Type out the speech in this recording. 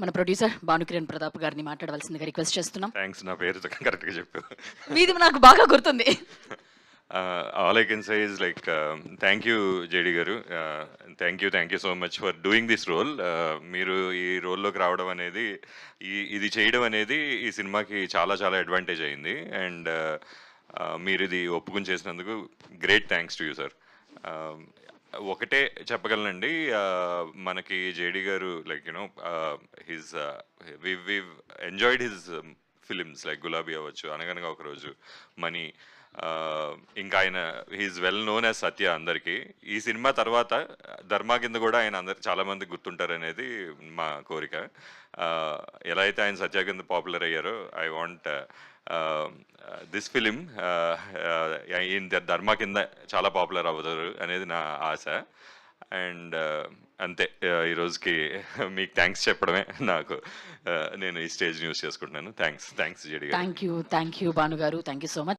మన ప్రొడ్యూసర్ భానుకిరణ్ ప్రతాప్ గారిని మాట్లాడవలసిందిగా రిక్వెస్ట్ చేస్తున్నాం. థ్యాంక్స్, నా పేరు కరెక్ట్గా చెప్పావు. మీది నాకు బాగా గుర్తుంది. All I can say is like thank you JD గారు, thank you so much for doing this role. మీరు ఈ రోల్లోకి రావడం అనేది, ఇది చేయడం అనేది ఈ సినిమాకి చాలా చాలా అడ్వాంటేజ్ అయింది. అండ్ మీరు ఇది ఒప్పుకుని చేసినందుకు great thanks to you sir. ఒకటే చెప్పగలనండి, మనకి జేడి గారు like you know his we enjoyed his films like Gulabi అవ్వచ్చు, అనగనగా ఒకరోజు, మనీ, ఇంకా ఆయన he's well known as Satya అందరికీ. ఈ సినిమా తర్వాత ధర్మా కింద కూడా ఆయన చాలా మంది గుర్తుంటారు అనేది మా కోరిక. ఎలా అయితే ఆయన సత్య కింద పాపులర్ అయ్యారో, I want this film in Dharma కింద చాలా పాపులర్ అవుతారు అనేది నా ఆశ. అండ్ అంతే, ఈరోజుకి మీకు థ్యాంక్స్ చెప్పడమే నాకు, నేను ఈ స్టేజ్ యూస్ చేసుకుంటున్నాను. థ్యాంక్స్ జేడి గారు. థ్యాంక్ యూ భాను గారు, థ్యాంక్ యూ సో మచ్.